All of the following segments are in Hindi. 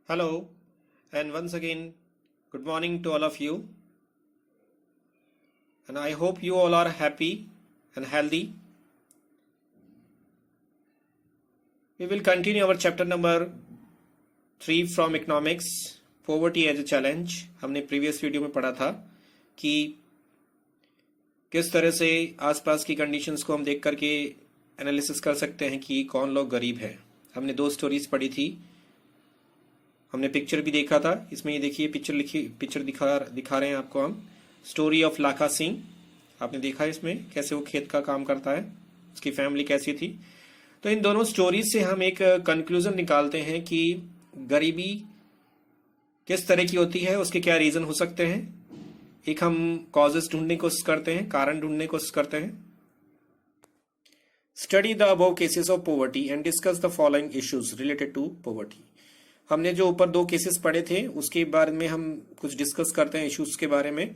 Hello, and once again, good morning to all of you. And I hope you all are happy and healthy. We will continue our chapter number 3 from economics, poverty as a challenge. हमने previous वीडियो में पढ़ा था कि किस तरह से आसपास की कंडीशंस को हम देख करके एनालिसिस कर सकते हैं कि कौन लोग गरीब है। हमने 2 स्टोरीज पढ़ी थी, हमने पिक्चर भी देखा था। इसमें ये देखिए पिक्चर दिखा रहे हैं आपको हम, स्टोरी ऑफ लाखा सिंह। आपने देखा इसमें कैसे वो खेत का काम करता है, उसकी फैमिली कैसी थी। तो इन दोनों स्टोरीज से हम एक कंक्लूजन निकालते हैं कि गरीबी किस तरह की होती है, उसके क्या रीजन हो सकते हैं। एक हम कॉजेस ढूंढने की कोशिश करते हैं, कारण ढूंढने की कोशिश करते हैं। Study the above cases of poverty and discuss the following issues related to poverty. हमने जो ऊपर 2 केसेस पढ़े थे उसके बारे में हम कुछ डिस्कस करते हैं इश्यूज के बारे में।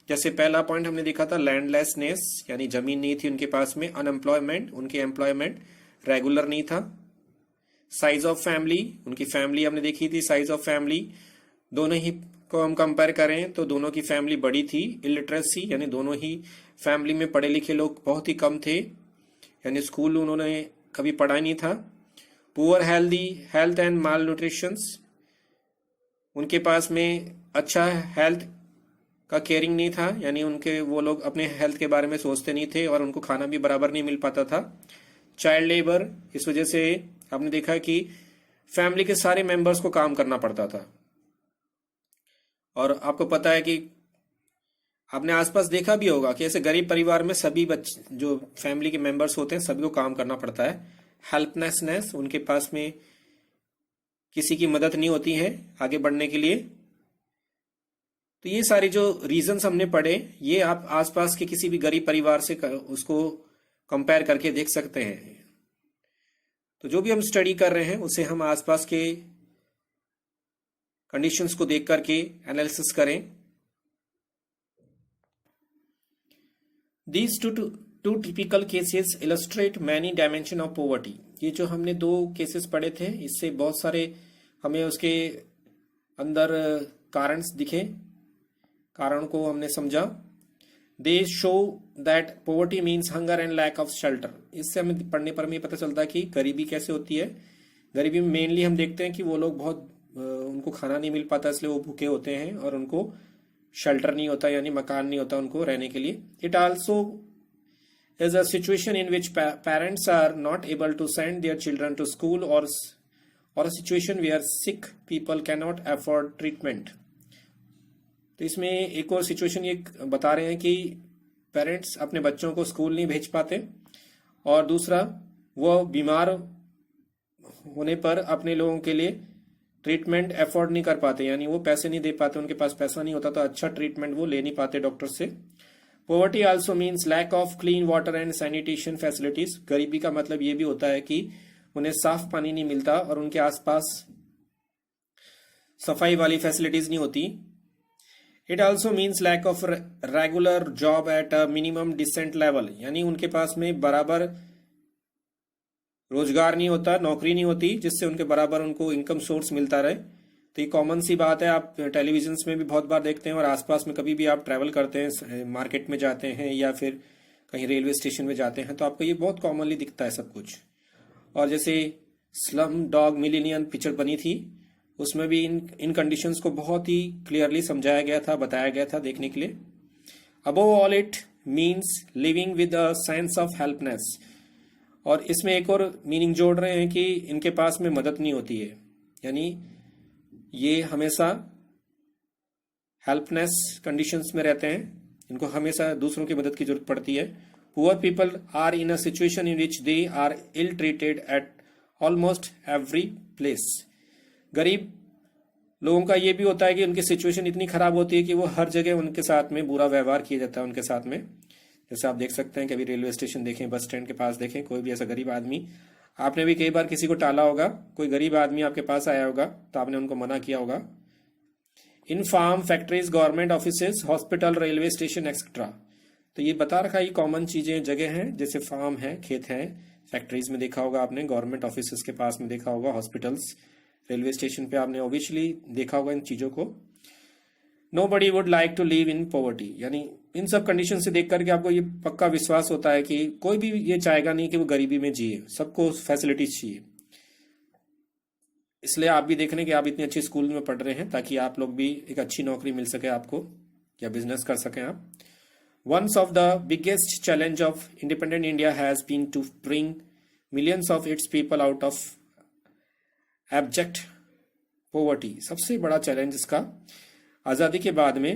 जैसे पहला पॉइंट हमने देखा था लैंडलेसनेस, यानी जमीन नहीं थी उनके पास में। अनएम्प्लॉयमेंट, उनके एम्प्लॉयमेंट रेगुलर नहीं था। साइज ऑफ फैमिली, उनकी फैमिली हमने देखी थी। साइज ऑफ फैमिली दोनों ही को हम कंपेयर करें तो दोनों की फैमिली बड़ी थी। इलिटरेसी, यानी दोनों ही फैमिली में पढ़े लिखे लोग बहुत ही कम थे, यानी स्कूल उन्होंने कभी पढ़ा नहीं था। Poor health and mall nutritions, उनके पास में अच्छा हेल्थ का केयरिंग नहीं था, यानी वो लोग अपने हेल्थ के बारे में सोचते नहीं थे और उनको खाना भी बराबर नहीं मिल पाता था। चाइल्ड लेबर, इस वजह से आपने देखा कि फैमिली के सारे मेंबर्स को काम करना पड़ता था। और आपको पता है कि आपने आसपास देखा भी होगा कि ऐसे गरीब परिवार में सभी बच्चे जो फैमिली के मेंबर्स होते हैं सभी को काम करना पड़ता है। हेल्पलेसनेस, उनके पास में किसी की मदद नहीं होती है आगे बढ़ने के लिए। तो ये सारी जो रीजंस हमने पढ़े, ये आप आसपास के किसी भी गरीब परिवार से उसको कंपेयर करके देख सकते हैं। तो जो भी हम स्टडी कर रहे हैं उसे हम आसपास के कंडीशंस को देख करके एनालिसिस करें। These two typical cases illustrate many dimension of poverty। ये जो हमने 2 केसेस पढ़े थे, इससे बहुत सारे हमें उसके अंदर कारण दिखे, कारण को हमने समझा। They show that poverty means hunger and lack of shelter। इससे हमें पढ़ने पर हमें पता चलता है कि गरीबी कैसे होती है। गरीबी में मेनली हम देखते हैं कि वो लोग बहुत उनको खाना नहीं मिल पाता, इसलिए वो भूखे होते हैं और उनको शेल्टर नहीं होता, यानी मकान नहीं होता उनको रहने के लिए। It also is a situation in which parents are not able to send their children to school और a situation where sick people can not afford treatment. तो इसमें एक और सिचुएशन ये बता रहे हैं कि पेरेंट्स अपने बच्चों को स्कूल नहीं भेज पाते, और दूसरा वो बीमार होने पर अपने लोगों के लिए ट्रीटमेंट अफोर्ड नहीं कर पाते, यानी वो पैसे नहीं दे पाते, उनके पास पैसा नहीं होता तो अच्छा ट्रीटमेंट वो ले नहीं पाते डॉक्टर से। Poverty also means lack of clean water and sanitation facilities. गरीबी का मतलब ये भी होता है कि उन्हें साफ पानी नहीं मिलता और उनके आसपास सफाई वाली फैसिलिटीज नहीं होती। It also means lack of regular job at a minimum decent level, यानी उनके पास में बराबर रोजगार नहीं होता, नौकरी नहीं होती जिससे उनके बराबर उनको इनकम सोर्स मिलता रहे। तो ये कॉमन सी बात है, आप टेलीविजन में भी बहुत बार देखते हैं और आसपास में कभी भी आप ट्रैवल करते हैं, मार्केट में जाते हैं या फिर कहीं रेलवे स्टेशन में जाते हैं, तो आपको ये बहुत कॉमनली दिखता है सब कुछ। और जैसे स्लम डॉग मिलियनियन पिक्चर बनी थी, उसमें भी इन कंडीशंस को बहुत ही क्लियरली समझाया गया था, बताया गया था देखने के लिए। Above all it means living with a sense of helplessness. और इसमें एक और मीनिंग जोड़ रहे हैं कि इनके पास में मदद नहीं होती है, यानी ये हमेशा हेल्पनेस कंडीशंस में रहते हैं, इनको हमेशा दूसरों की मदद की जरूरत पड़ती है। Poor people are in a situation in which they are ill treated at almost every place. गरीब लोगों का ये भी होता है कि उनकी सिचुएशन इतनी खराब होती है कि वो हर जगह उनके साथ में बुरा व्यवहार किया जाता है उनके साथ में। जैसे आप देख सकते हैं कि अभी रेलवे स्टेशन देखें, बस स्टैंड के पास देखें, कोई भी ऐसा गरीब आदमी, आपने भी कई बार किसी को टाला होगा, कोई गरीब आदमी आपके पास आया होगा तो आपने उनको मना किया होगा। इन farm, factories, government offices, hospital, railway station etcetera. तो ये बता रखा है, ये कॉमन चीजें जगह हैं, जैसे फार्म है, खेत है, फैक्ट्रीज में देखा होगा आपने, गवर्नमेंट ऑफिस के पास में देखा होगा, हॉस्पिटल्स, रेलवे स्टेशन पे आपने ऑब्वियसली देखा होगा इन चीजों को। Nobody would like to live in poverty, यानी इन सब कंडीशन से देख करके आपको ये पक्का विश्वास होता है कि कोई भी ये चाहेगा नहीं कि वो गरीबी में जिए, सबको फैसिलिटीज चाहिए। इसलिए आप भी देख रहे हैं कि आप इतनी अच्छी स्कूल में पढ़ रहे हैं ताकि आप लोग भी एक अच्छी नौकरी मिल सके आपको, या बिजनेस कर सकें आप। One of the biggest challenge of independent India has been to bring millions of its people out of abject poverty। सबसे बड़ा चैलेंज इसका आज़ादी के बाद में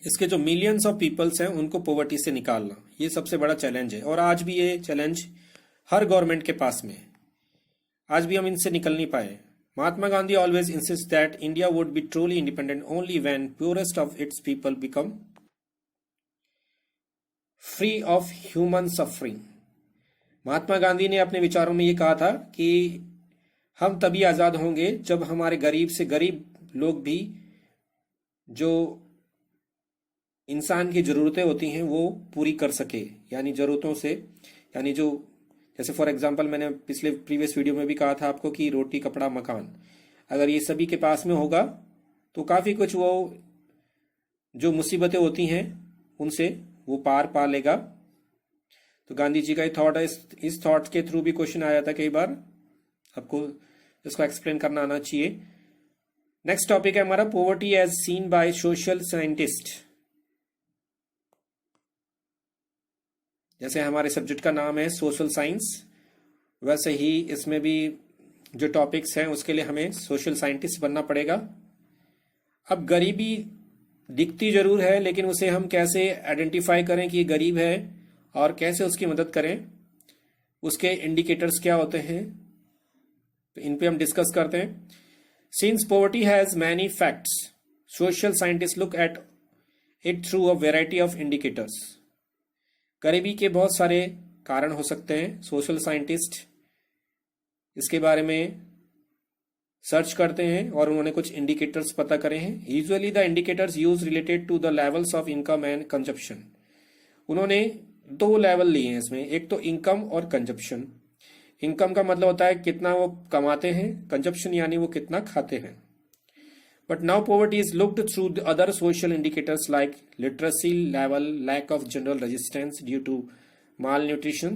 इसके जो मिलियंस ऑफ पीपल्स हैं उनको पॉवर्टी से निकालना, ये सबसे बड़ा चैलेंज है। और आज भी ये चैलेंज हर गवर्नमेंट के पास में है, आज भी हम इनसे निकल नहीं पाए। Mahatma Gandhi always insist that India would be truly independent only when purest of its people become free of human suffering. Mahatma Gandhi ने अपने विचारों में ये कहा था कि हम तभी आजाद होंगे जब हमारे गरीब से गरीब लोग भी जो इंसान की जरूरतें होती हैं वो पूरी कर सके, यानी जरूरतों से, यानी जो जैसे फॉर एग्जांपल मैंने पिछले प्रीवियस वीडियो में भी कहा था आपको कि रोटी कपड़ा मकान, अगर ये सभी के पास में होगा तो काफी कुछ वो जो मुसीबतें होती हैं उनसे वो पार पा लेगा। तो गांधी जी का ये थॉट है, इस थॉट के थ्रू भी क्वेश्चन आया था कई बार, आपको इसको एक्सप्लेन करना आना चाहिए। नेक्स्ट टॉपिक है हमारा poverty as seen by social scientist. जैसे हमारे सब्जेक्ट का नाम है सोशल साइंस, वैसे ही इसमें भी जो टॉपिक्स हैं उसके लिए हमें सोशल साइंटिस्ट बनना पड़ेगा। अब गरीबी दिखती जरूर है, लेकिन उसे हम कैसे आइडेंटिफाई करें कि ये गरीब है और कैसे उसकी मदद करें, उसके इंडिकेटर्स क्या होते हैं, तो इन पे हम डिस्कस करते हैं। Since poverty has many facts, social scientist look at it through a variety of indicators. गरीबी के बहुत सारे कारण हो सकते हैं, सोशल साइंटिस्ट इसके बारे में सर्च करते हैं और उन्होंने कुछ इंडिकेटर्स पता करे हैं। Usually the indicators use related to the levels of income and consumption. उन्होंने दो लेवल लिए हैं इसमें, एक तो इनकम और कंजप्शन। इनकम का मतलब होता है कितना वो कमाते हैं, कंजप्शन यानी वो कितना खाते हैं। But now poverty is looked through other social indicators like literacy level, lack of general resistance due to malnutrition,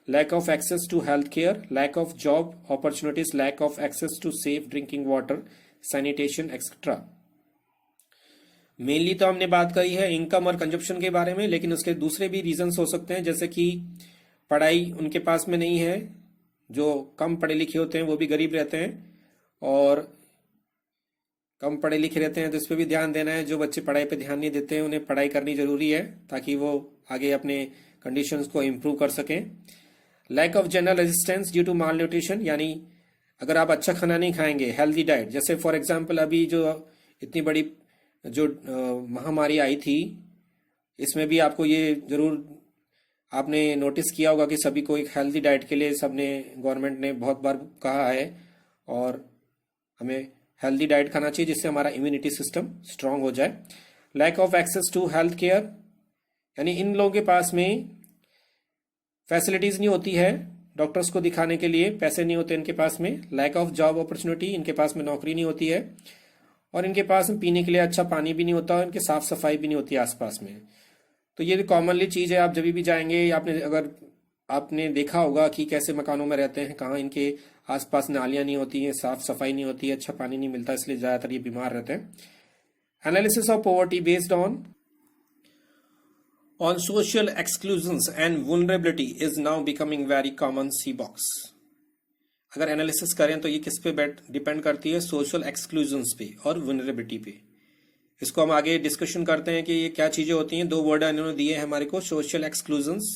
lack of access to healthcare, lack of job opportunities, lack of access to safe drinking water, sanitation, etc. Mainly तो हमने बात करी है इनकम और कंजप्शन के बारे में, लेकिन उसके दूसरे भी रीजंस हो सकते हैं, जैसे कि पढ़ाई उनके पास में नहीं है, जो कम पढ़े लिखे होते हैं वो भी गरीब रहते हैं, और कम पढ़े लिखे रहते हैं तो इस पर भी ध्यान देना है। जो बच्चे पढ़ाई पे ध्यान नहीं देते हैं उन्हें पढ़ाई करनी जरूरी है ताकि वो आगे अपने कंडीशंस को इम्प्रूव कर सकें। Lack of general resistance due to malnutrition, यानी अगर आप अच्छा खाना नहीं खाएंगे, हेल्दी डाइट, जैसे फॉर एग्जांपल अभी जो इतनी बड़ी जो महामारी आई थी, इसमें भी आपको ये जरूर आपने नोटिस किया होगा कि सभी को एक हेल्दी डाइट के लिए सबने, गवर्नमेंट ने बहुत बार कहा है, और हमें हेल्दी डाइट खाना चाहिए जिससे हमारा इम्यूनिटी सिस्टम स्ट्रांग हो जाए। Lack of access to health care, यानी इन लोगों के पास में फैसिलिटीज नहीं होती है, डॉक्टर्स को दिखाने के लिए पैसे नहीं होते इनके पास में। लैक ऑफ जॉब अपॉर्चुनिटी, इनके पास में नौकरी नहीं होती है, और इनके पास में पीने के लिए अच्छा पानी भी नहीं होता, और इनके साफ सफाई भी नहीं होती आसपास में। तो ये कॉमनली चीज़ है, आप जब भी जाएंगे, अगर आपने देखा होगा कि कैसे मकानों में रहते हैं, कहाँ इनके आसपास नालियाँ नहीं होती हैं, साफ सफाई नहीं होती है, अच्छा पानी नहीं मिलता, इसलिए ज़्यादातर ये बीमार रहते हैं। Analysis of poverty based on social exclusions and vulnerability is now becoming very common C box. अगर एनालिसिस करें तो ये किस पे डिपेंड करती है, सोशल एक्सक्लूजन्स पे और वनरेबिलिटी पे। इसको हम आगे डिस्कशन करते हैं कि ये क्या चीजें होती हैं। दो वर्ड इन्होंने दिए हैं हमारे को, सोशल एक्सक्लूजन्स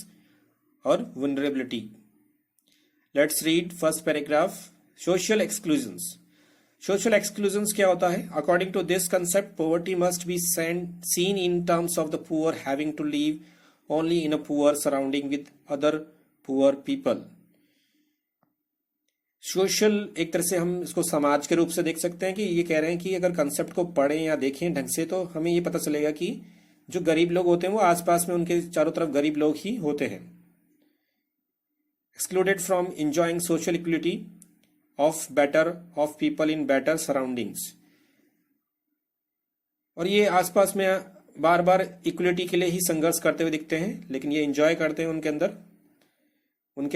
और vulnerability. Let's read first paragraph. Social exclusions, social exclusions क्या होता है? According to this concept, poverty must be seen in terms of the poor having to live only in a poor surrounding with other poor people. Social, एक तरह से हम इसको समाज के रूप से देख सकते हैं कि ये कह रहे हैं कि अगर कंसेप्ट को पढ़ें या देखें ढंग से तो हमें ये पता चलेगा कि जो गरीब लोग होते हैं वो आसपास में उनके चारों तरफ गरीब लोग ही होते हैं। Excluded from enjoying social equality of people in better surroundings. और ये आसपास में बार बार इक्वलिटी के लिए ही संघर्ष करते हुए दिखते हैं, लेकिन ये एंजॉय करते हैं उनके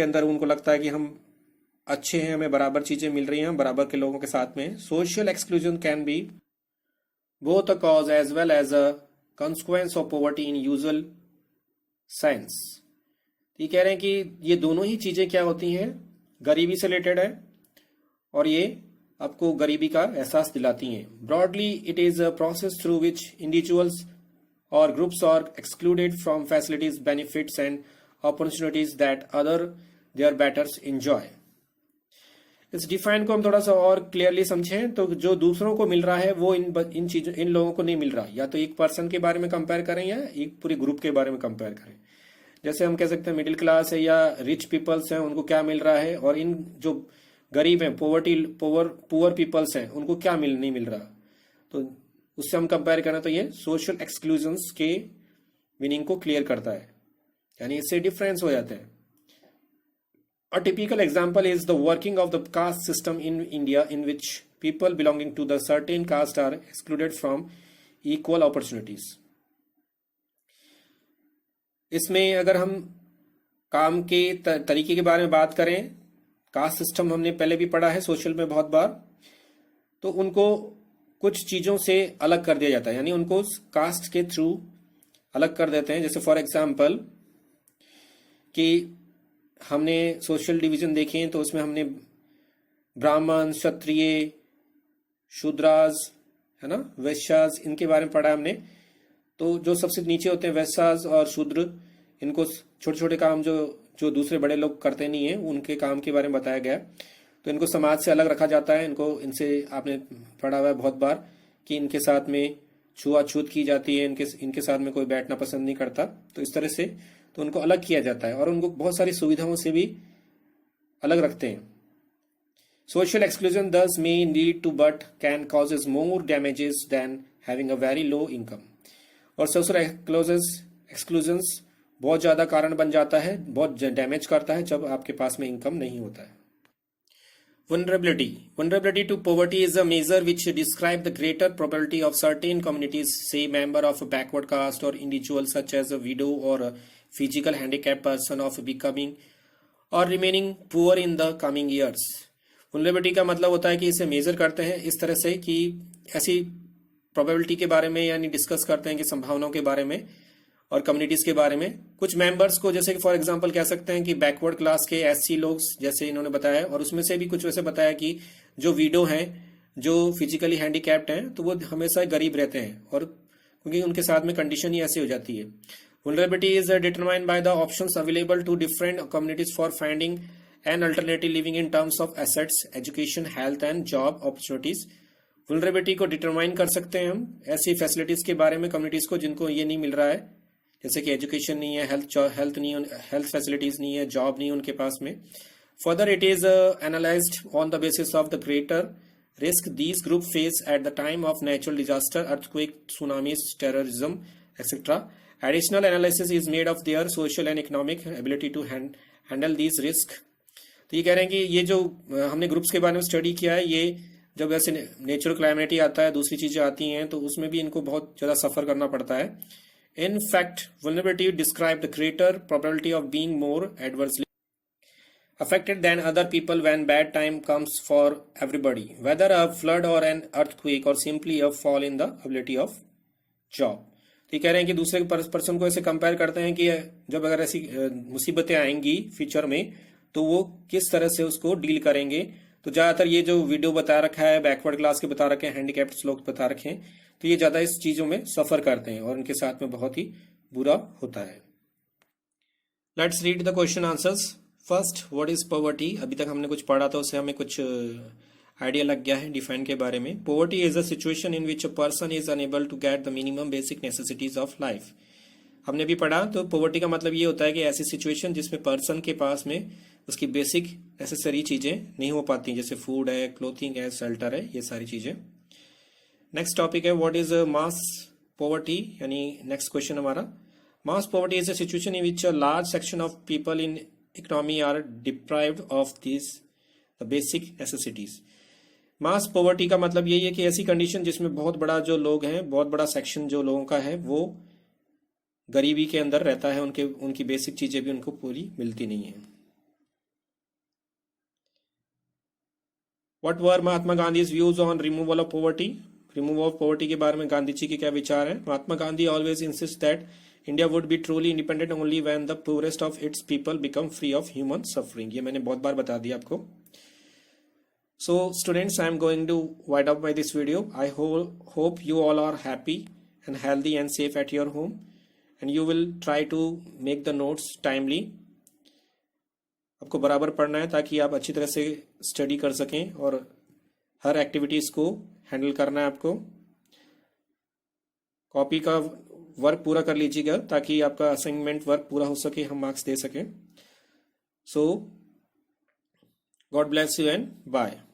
अंदर उनको लगता है कि हम अच्छे हैं, हमें बराबर चीजें मिल रही हैं, हम बराबर के लोगों के साथ में। Social exclusion can be both a cause as well as a consequence of poverty in usual sense. ये कह रहे हैं कि ये दोनों ही चीजें क्या होती हैं, गरीबी से रिलेटेड है और ये आपको गरीबी का एहसास दिलाती हैं। Broadly it is a process through which individuals और groups are excluded from facilities, benefits and opportunities that other their betters enjoy. इस डिफाइन को हम थोड़ा सा और क्लियरली समझें तो जो दूसरों को मिल रहा है वो इन लोगों को नहीं मिल रहा। या तो एक पर्सन के बारे में कंपेयर करें या एक पूरे ग्रुप के बारे में कंपेयर करें। जैसे हम कह सकते हैं मिडिल क्लास है या रिच पीपल्स हैं, उनको क्या मिल रहा है, और इन जो गरीब हैं, पुअर पीपल्स हैं, उनको क्या नहीं मिल रहा। तो उससे हम कंपेयर करें तो ये सोशल एक्सक्लूजन्स के मीनिंग को क्लियर करता है, यानी इससे डिफरेंस हो जाते हैं। A typical example is the working of the caste system in India, in which people belonging to the certain caste are excluded from equal opportunities. इसमें अगर हम काम के तरीके के बारे में बात करें, कास्ट सिस्टम हमने पहले भी पढ़ा है सोशल में बहुत बार, तो उनको कुछ चीज़ों से अलग कर दिया जाता है, यानी उनको कास्ट के थ्रू अलग कर देते हैं। जैसे फॉर एग्जाम्पल कि हमने सोशल डिवीजन देखे तो उसमें हमने ब्राह्मण, क्षत्रिय, शूद्रास, है ना, वैश्यास, इनके बारे में पढ़ा हमने। तो जो सबसे नीचे होते हैं वैश्यास और शूद्र, इनको छोटे छोटे काम जो दूसरे बड़े लोग करते नहीं है उनके काम के बारे में बताया गया। तो इनको समाज से अलग रखा जाता है। इनसे आपने पढ़ा हुआ है बहुत बार कि इनके साथ में छुआछूत की जाती है, इनके साथ में कोई बैठना पसंद नहीं करता। तो इस तरह से तो उनको अलग किया जाता है और उनको बहुत सारी सुविधाओं से भी अलग रखते हैं। Social exclusion thus may lead to but can causes more damages than having a very low income. और सोशल एक्सक्लूजन्स बहुत ज्यादा कारण बन जाता है, बहुत डैमेज करता है जब आपके पास में इनकम नहीं होता है। Vulnerability to poverty is a measure which describes the greater probability of certain communities, say member of a backward caste or individual such as a widow or a physical handicapped person, of becoming or remaining poor in the coming years. Vulnerability का मतलब होता है कि इसे मेजर करते हैं इस तरह से कि ऐसी प्रोबेबिलिटी के बारे में, यानी डिस्कस करते हैं कि संभावनाओं के बारे में और कम्युनिटीज के बारे में। कुछ मेंबर्स को जैसे कि फॉर एग्जांपल कह सकते हैं कि बैकवर्ड क्लास के एससी लोग, जैसे इन्होंने बताया, और उसमें से भी कुछ वैसे बताया कि जो विडो हैं, जो फिजिकली हैंडीकैप्ड हैं, तो वो हमेशा गरीब रहते हैं, और क्योंकि उनके साथ में कंडीशन ही ऐसी हो जाती है। Vulnerability is determined by the options available to different communities for finding an alternative living in terms of assets, education, health and job opportunities. Vulnerability को डिटरमाइन कर सकते हैं हम ऐसी फैसिलिटीज के बारे में कम्युनिटीज को जिनको ये नहीं मिल रहा है, जैसे कि एजुकेशन नहीं है, हेल्थ फैसिलिटीज नहीं है, जॉब नहीं है उनके पास में। Further it is analysed on the basis of the greater risk these group face at the time of natural disaster, earthquake, tsunamis, terrorism etcetera. Additional analysis is made of their social and economic ability to handle these risk. तो ये कह रहे हैं कि ये जो हमने ग्रुप्स के बारे में स्टडी किया है, ये जब ऐसे नेचुरल क्लाइमेटी आता है, दूसरी चीजें आती हैं, तो उसमें भी इनको बहुत ज्यादा सफर करना पड़ता है। In fact, vulnerability describe the greater probability of being more adversely affected than other people when bad time comes for everybody, whether a flood or an earthquake or simply a fall in the ability of job. तो ये कह रहे हैं कि दूसरे पर्सन को ऐसे कंपेयर करते हैं कि जब अगर ऐसी मुसीबतें आएंगी फ्यूचर में तो वो किस तरह से उसको डील करेंगे। तो ज्यादातर ये जो वीडियो बता रखा है, बैकवर्ड क्लास के बता रखे हैं, हैंडीकैप्ड लोग बता रखे हैं, तो ये ज्यादा इस चीजों में सफर करते हैं और उनके साथ में बहुत ही बुरा होता है। Let's read the question answers. First, what is poverty? अभी तक हमने कुछ पढ़ा था, उससे हमें कुछ आइडिया लग गया है डिफाइन के बारे में। Poverty is a situation in which a person is unable to get the minimum basic necessities of life. हमने भी पढ़ा, तो पॉवर्टी का मतलब ये होता है कि ऐसी सिचुएशन जिसमें पर्सन के पास में उसकी बेसिक नेसेसरी चीजें नहीं हो पाती, जैसे फूड है, क्लोथिंग है, शेल्टर है, ये सारी चीजें। नेक्स्ट टॉपिक है व्हाट इज मास पॉवर्टी यानी नेक्स्ट क्वेश्चन हमारा, mass poverty is a situation in which a large section of people in economy are deprived of this the basic necessities. Mass poverty का मतलब यही है कि ऐसी कंडीशन जिसमें बहुत बड़ा जो लोग हैं, बहुत बड़ा सेक्शन जो लोगों का है वो गरीबी के अंदर रहता है, उनकी बेसिक चीजें भी उनको पूरी मिलती नहीं है। What were Mahatma Gandhi views on removal of poverty? Removal of poverty के बारे में गांधी जी के क्या विचार हैं? Mahatma Gandhi always insist that India would be truly independent only when the poorest of its people become free of human suffering. ये मैंने बहुत बार बता दिया आपको। So students, I am going to wind up by this video. I hope you all are happy and healthy and safe at your home, and you will try to make the notes timely. आपको बराबर पढ़ना है ताकि आप अच्छी तरह से स्टडी कर सकें और हर एक्टिविटीज़ को हैंडल करना है आपको। कॉपी का वर्क पूरा कर लीजिएगा ताकि आपका असाइनमेंट वर्क पूरा हो सके, हम मार्क्स दे सकें। So God bless you and bye.